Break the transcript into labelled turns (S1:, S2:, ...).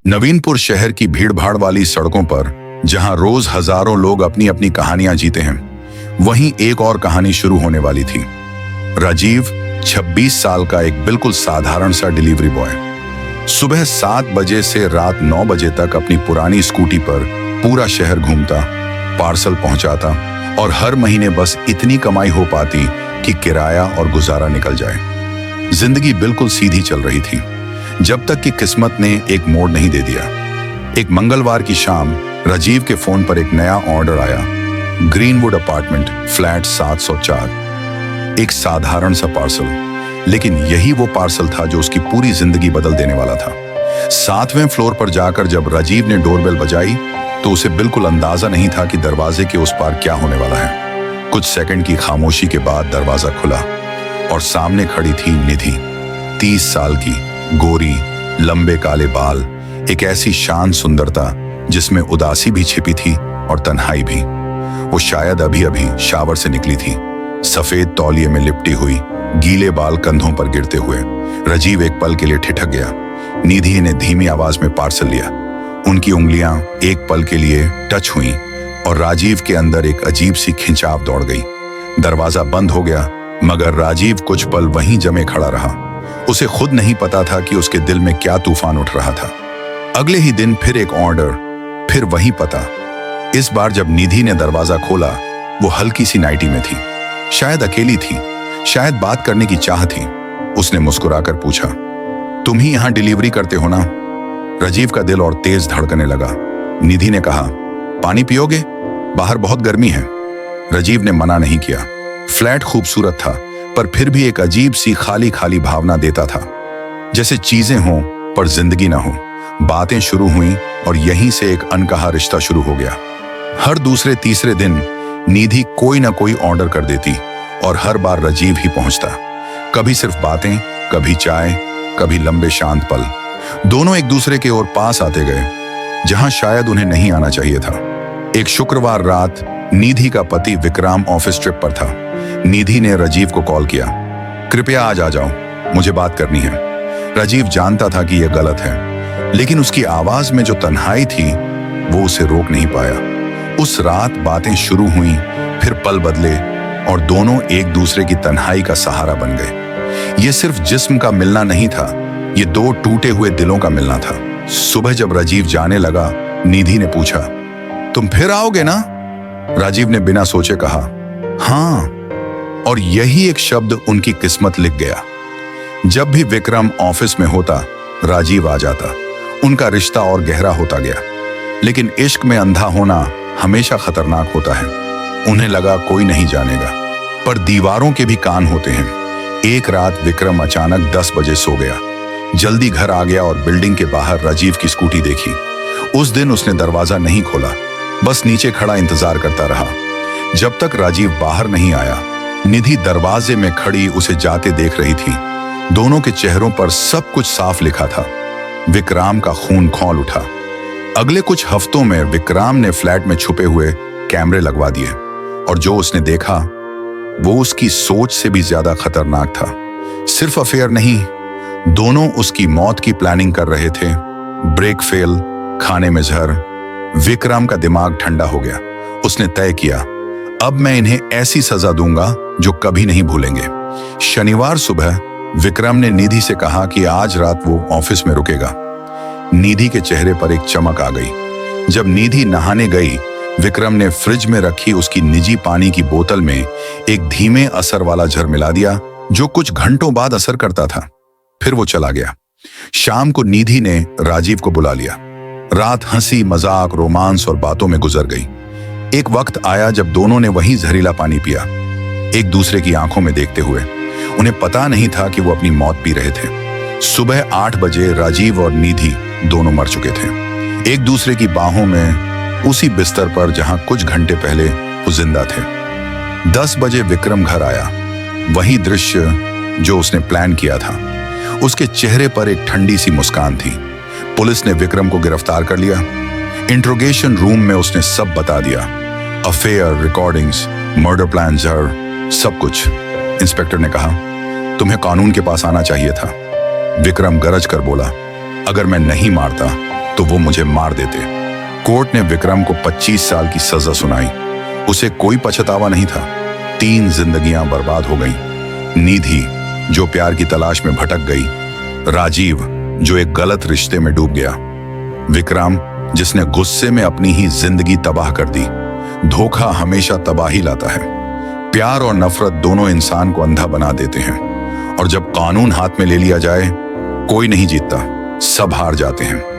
S1: नवीनपुर शहर की भीड़भाड़ वाली सड़कों पर जहां रोज हजारों लोग अपनी अपनी कहानियां जीते हैं, वहीं एक और कहानी शुरू होने वाली थी। राजीव 26 साल का एक बिल्कुल साधारण सा डिलीवरी बॉय सुबह 7 बजे से रात 9 बजे तक अपनी पुरानी स्कूटी पर पूरा शहर घूमता, पार्सल पहुंचाता और हर महीने बस इतनी कमाई हो पाती कि किराया और गुजारा निकल जाए। जिंदगी बिल्कुल सीधी चल रही थी, जब तक कि किस्मत ने एक मोड़ नहीं दे दिया। एक मंगलवार की शाम राजीव के फोन पर एक नया ऑर्डर आया। Greenwood apartment, flat 704। एक साधारण सा पार्सल, लेकिन यही वो पार्सल था जो उसकी पूरी जिंदगी बदल देने वाला था। 7वें फ्लोर पर जाकर जब राजीव ने डोरबेल बजाई तो उसे बिल्कुल अंदाजा नहीं था कि दरवाजे के उस पार क्या होने वाला है। कुछ सेकंड की खामोशी के बाद दरवाजा खुला और सामने खड़ी थी निधि। 30 साल की, गोरी, लंबे काले बाल, एक ऐसी शांत सुंदरता जिसमें उदासी भी छिपी थी और तन्हाई भी। वो शायद अभी अभी शावर से निकली थी, सफेद तौलिए में लिपटी हुई, गीले बाल कंधों पर गिरते हुए। राजीव एक पल के लिए ठिठक गया। निधि ने धीमी आवाज में पार्सल लिया। उनकी उंगलियां एक पल के लिए टच हुईं और राजीव के अंदर एक अजीब सी खिंचाव दौड़ गई। दरवाजा बंद हो गया, मगर राजीव कुछ पल वहीं जमे खड़ा रहा। उसे खुद नहीं पता था कि उसके दिल में क्या तूफान उठ रहा था। अगले ही दिन फिर एक ऑर्डर, फिर वही पता। इस बार जब निधि ने दरवाजा खोला, वो हल्की सी नाइटी में थी। शायद अकेली थी, शायद बात करने की चाह थी। उसने मुस्कुराकर पूछा, तुम ही यहां डिलीवरी करते हो ना? राजीव का दिल और तेज धड़कने लगा। निधि ने कहा, पानी पियोगे? बाहर बहुत गर्मी है। राजीव ने मना नहीं किया। फ्लैट खूबसूरत था, पर फिर भी एक अजीब सी खाली खाली भावना देता था, जैसे चीजें हों पर जिंदगी ना हो। बातें शुरू हुई और यहीं से एक अनकहा रिश्ता शुरू हो गया। हर दूसरे तीसरे दिन निधि कोई ना कोई ऑर्डर कर देती और हर बार राजीव ही पहुंचता। कभी सिर्फ बातें, कभी चाय, कभी लंबे शांत पल। दोनों एक दूसरे के ओर पास आते गए, जहां शायद उन्हें नहीं आना चाहिए था। एक शुक्रवार रात निधि का पति विक्रम ऑफिस ट्रिप पर था। निधि ने राजीव को कॉल किया, कृपया आज आ जाओ, मुझे बात करनी है। राजीव जानता था कि यह गलत है, लेकिन उसकी आवाज में जो तन्हाई थी वो उसे रोक नहीं पाया। उस रात बातें शुरू हुई, फिर पल बदले और दोनों एक दूसरे की तन्हाई का सहारा बन गए। ये सिर्फ जिस्म का मिलना नहीं था, ये दो टूटे हुए दिलों का मिलना था। सुबह जब राजीव जाने लगा, निधि ने पूछा, तुम फिर आओगे ना? राजीव ने बिना सोचे कहा, हाँ। और यही एक शब्द उनकी किस्मत लिख गया। जब भी विक्रम ऑफिस में होता, राजीव आ जाता। उनका रिश्ता और गहरा होता गया। लेकिन इश्क में अंधा होना हमेशा खतरनाक होता है। उन्हें लगा कोई नहीं जानेगा, पर दीवारों के भी कान होते हैं। एक रात विक्रम अचानक 10 बजे सो गया। जल्दी घर आ गया और बिल्डिंग के बाहर राजीव की स्कूटी देखी। उस दिन उसने दरवाजा नहीं खोला, बस नीचे खड़ा इंतजार करता रहा। जब तक राजीव बाहर नहीं आया, निधि दरवाजे में खड़ी उसे जाते देख रही थी। दोनों के चेहरों पर सब कुछ साफ लिखा था। विक्रम का खून खौल उठा। अगले कुछ हफ्तों में विक्रम ने फ्लैट में छुपे हुए कैमरे लगवा दिए, और जो उसने देखा वो उसकी सोच से भी ज्यादा खतरनाक था। सिर्फ अफेयर नहीं, दोनों उसकी मौत की प्लानिंग कर रहे थे। ब्रेक फेल, खाने में जहर। विक्रम का दिमाग ठंडा हो गया। उसने तय किया, अब मैं इन्हें ऐसी सजा दूंगा जो कभी नहीं भूलेंगे। शनिवार सुबह विक्रम ने निधि से कहा कि आज रात वो ऑफिस में रुकेगा। निधि के चेहरे पर एक चमक आ गई। जब निधि नहाने गई, विक्रम ने फ्रिज में रखी उसकी निजी पानी की बोतल में एक धीमे असर वाला जहर मिला दिया, जो कुछ घंटों बाद असर करता था। फिर वो चला गया। शाम को निधि ने राजीव को बुला लिया। रात हंसी, मजाक, रोमांस और बातों में गुजर गई। एक वक्त आया जब दोनों ने वही जहरीला पानी पिया, एक दूसरे की आंखों में देखते हुए। उन्हें पता नहीं था कि वो अपनी मौत पी रहे थे। सुबह 8 बजे राजीव और निधि दोनों मर चुके थे, एक दूसरे की बाहों में, उसी बिस्तर पर जहां कुछ घंटे पहले वो जिंदा थे। 10 बजे विक्रम घर आया। वही दृश्य जो उसने प्लान किया था। उसके चेहरे पर एक ठंडी सी मुस्कान थी। पुलिस ने विक्रम को गिरफ्तार कर लिया। इंट्रोगेशन रूम में उसने सब बता दिया, अफेयर, रिकॉर्डिंग्स, मर्डर प्लान, जहर, सब कुछ। इंस्पेक्टर ने कहा, तुम्हें कानून के पास आना चाहिए था। विक्रम गरज कर बोला, अगर मैं नहीं मारता तो वो मुझे मार देते। कोर्ट ने विक्रम को 25 साल की सजा सुनाई। उसे कोई पछतावा नहीं था। 3 जिंदगियां बर्बाद हो गईं। निधि जो प्यार की तलाश में भटक गई, राजीव जो एक गलत रिश्ते में डूब गया, विक्रम जिसने गुस्से में अपनी ही जिंदगी तबाह कर दी। धोखा हमेशा तबाही लाता है। प्यार और नफरत दोनों इंसान को अंधा बना देते हैं, और जब कानून हाथ में ले लिया जाए, कोई नहीं जीतता, सब हार जाते हैं।